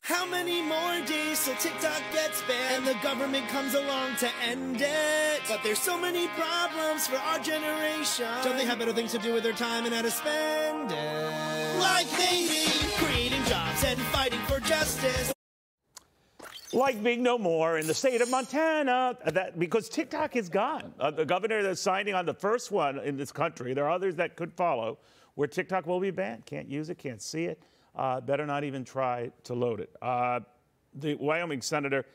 How many more days till TikTok gets banned and the government comes along to end it? But there's so many problems for our generation. Don't they have better things to do with their time and how to spend it? Like maybe creating jobs and fighting for justice. Like being no more in the state of Montana, because TikTok is gone. The governor that's signing on the first one in this country, there are others that could follow, where TikTok will be banned. Can't use it, can't see it. Better not even try to load it. The Wyoming senator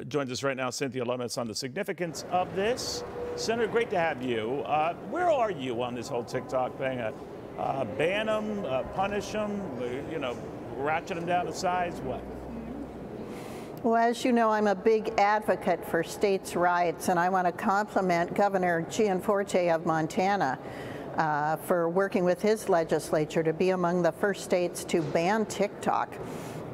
joins us right now, Cynthia Lummis, on the significance of this. Senator, great to have you. Where are you on this whole TikTok thing? Ban them, punish them, you know, ratchet them down to size, what? Well, as you know, I'm a big advocate for states' rights, and I want to compliment Governor Gianforte of Montana for working with his legislature to be among the first states to ban TikTok.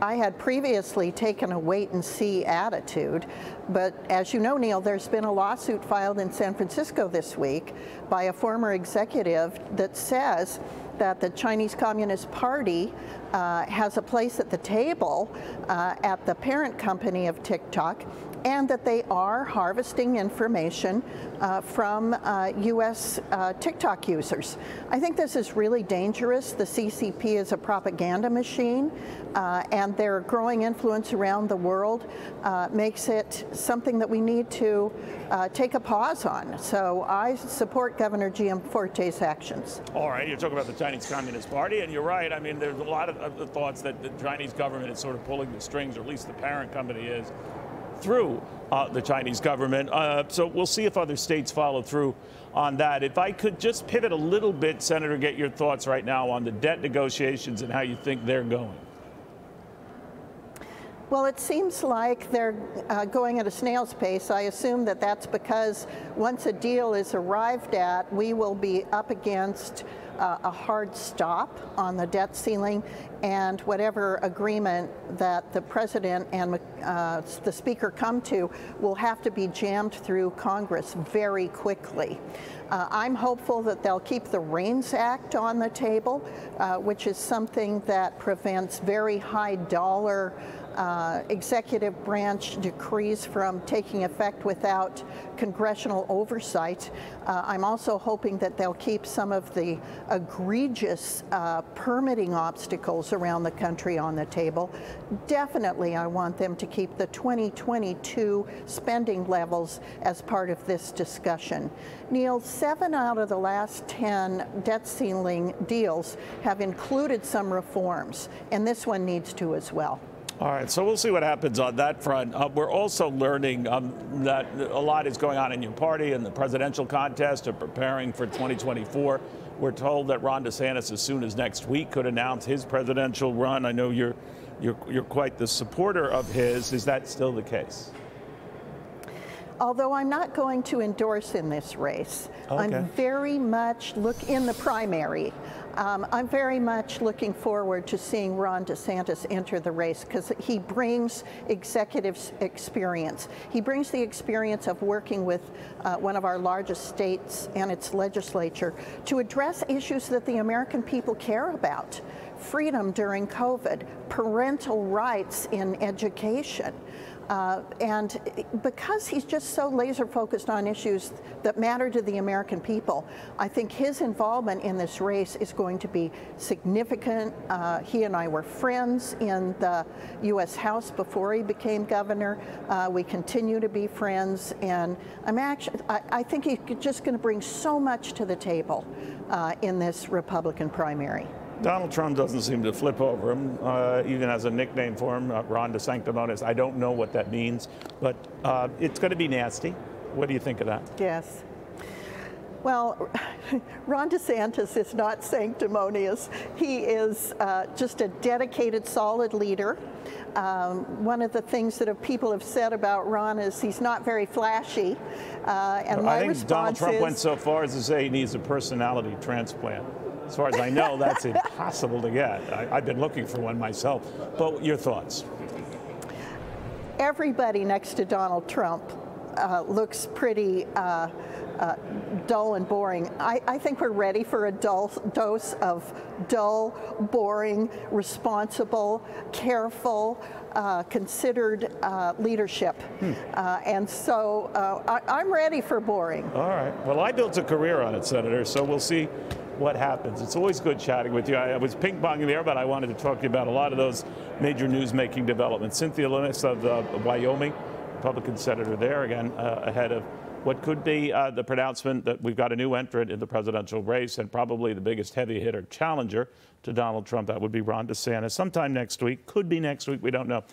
I had previously taken a wait-and-see attitude, but as you know, Neil, there's been a lawsuit filed in San Francisco this week by a former executive that says that the Chinese Communist Party has a place at the table at the parent company of TikTok, and that they are harvesting information from U.S. TikTok users. I think this is really dangerous. The CCP is a propaganda machine, and their growing influence around the world makes it something that we need to take a pause on. So I support Governor Gianforte's actions. All right, you're talking about the Chinese Communist Party, and you're right. I mean, there's a lot of the thoughts that the Chinese government is sort of pulling the strings, or at least the parent company is, through the Chinese government. So we'll see if other states follow through on that. If I could just pivot a little bit, Senator, get your thoughts right now on the debt negotiations and how you think they're going. Well, it seems like they're going at a snail's pace. I assume that that's because once a deal is arrived at, we will be up against a hard stop on the debt ceiling, and whatever agreement that the president and the speaker come to will have to be jammed through Congress very quickly. I'm hopeful that they'll keep the REINS Act on the table, which is something that prevents very high dollar executive branch decrees from taking effect without congressional oversight. I'm also hoping that they'll keep some of the egregious permitting obstacles around the country on the table. Definitely, I want them to keep the 2022 spending levels as part of this discussion. Neil, 7 out of the last 10 debt ceiling deals have included some reforms, and this one needs to as well. All right, so we'll see what happens on that front. We're also learning that a lot is going on in your party and the presidential contest of preparing for 2024. We're told that Ron DeSantis, as soon as next week, could announce his presidential run. I know you're quite the supporter of his. Is that still the case? Although I'm not going to endorse in this race, okay. I'm very much in the primary. I'm very much looking forward to seeing Ron DeSantis enter the race because he brings executive experience. He brings the experience of working with one of our largest states and its legislature to address issues that the American people care about. Freedom during COVID, parental rights in education. And because he's just so laser focused on issues that matter to the American people, I think his involvement in this race is going to be significant. He and I were friends in the U.S. House before he became governor. We continue to be friends, and I think he's just going to bring so much to the table in this Republican primary. Donald Trump doesn't seem to flip over him, even has a nickname for him, Ron DeSanctimonious. I don't know what that means, but it's going to be nasty. What do you think of that? Yes. Well, Ron DeSantis is not sanctimonious. He is just a dedicated, solid leader. One of the things that people have said about Ron is he's not very flashy. And my response is, Donald Trump went so far as to say he needs a personality transplant. As far as I know, that's impossible to get. I've been looking for one myself. But your thoughts? Everybody next to Donald Trump looks pretty dull and boring. I think we're ready for a dose of dull, boring, responsible, careful, considered leadership. And so I'm ready for boring. All right. Well, I built a career on it, Senator, so we'll see what happens. It's always good chatting with you. I was ping-ponging there, but I wanted to talk to you about a lot of those major news-making developments. Cynthia Lummis of Wyoming, Republican senator there, again, ahead of what could be the pronouncement that we've got a new entrant in the presidential race, and probably the biggest heavy hitter challenger to Donald Trump. That would be Ron DeSantis. Sometime next week. Could be next week. We don't know.